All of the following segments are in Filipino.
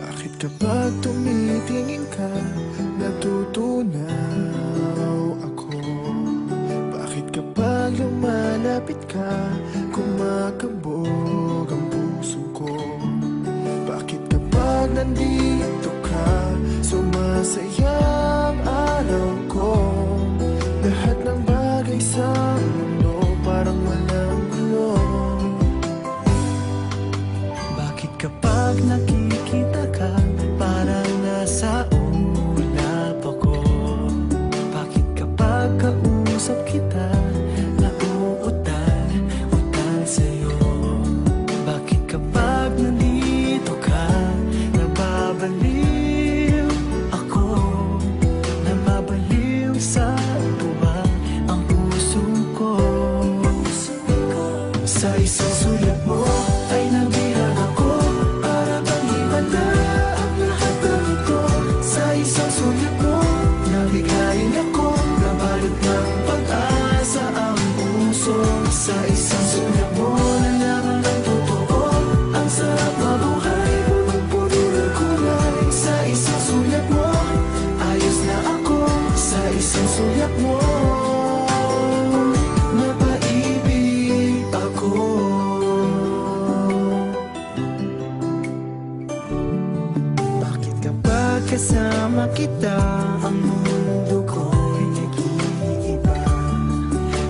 Bakit kapag tumitingin ka, natutunaw ako? Bakit kapag lumalapit ka, kumakabog ang puso ko? Bakit kapag nandito ka, sumasaya ang araw ko? Lahat ng bagay sa mundo parang walang gulo. Bakit kapag nakikita ka, parang nasa ulap ako? Bakit kapag kausap kita, nauutal-utal sa'yo? Bakit kapag nandito ka, nababaliw ako? Nababaliw sa tuwa ang puso ko. Sa isang sulat mo ay nabilang ako, para bang himala ang lahat ng ito. Sa isang sulat mo, nabigayin ako, nabalot ng pag-asa ang puso. Sa isang sulat mo, nalaman ng totoo, ang sarap mabuhay, punong-puno ng kulay. Sa isang sulat mo, ayos na ako. Sa isang sulat mo, napaibig ako. Bakit kapag kasama kita, ang mundo ko'y nag-iiba?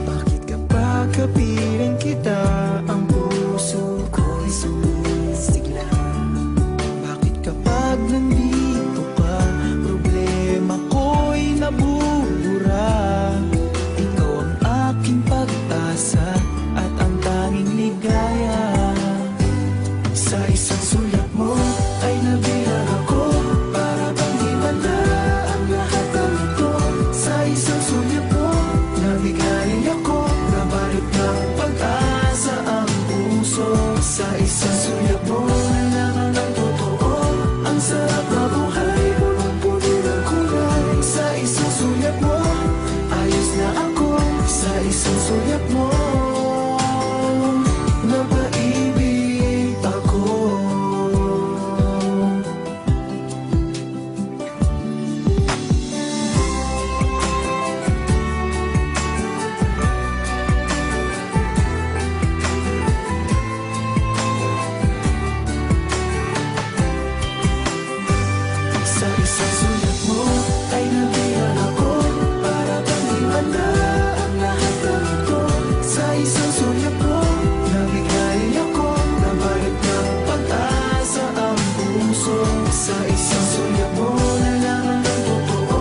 Bakit kapag kapiling kita, ang puso ko'y sumisigla? Bakit kapag nandito ka, problema ko'y nabubura? Ikaw ang aking pag-asa at ang tanging ligaya. Sa isang sulat mo ay nabilang ako, para bang himala ang lahat ng ito. Sa isang sulat mo, nabigayin ako, nabalot ng pag-asa ang puso. Sa isang sulat mo, nalaman ng totoo, ang sarap mabuhay, punong-puno ng kulay. Sa isang sulat mo, ayos na ako. Sa isang sulat mo, napaibig ako. Sa isang sulat mo ay nabilang ako, para bang himala ang lahat ng ito. Sa isang sulat mo, nabigayin ako, nabalot ng pag-asa ang puso. Sa isang sulat mo, nalaman ng totoo,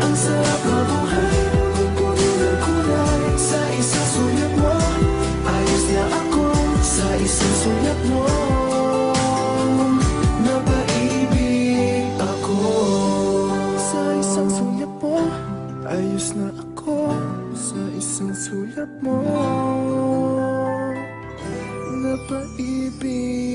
ang sarap mabuhay, punong-puno ng kulay. Sa isang sulat mo, ayos na ako. Sa isang sulat mo, napaibig ako. Sa isang sulat mo, ayos na ako. Sa isang sulat mo, napaibig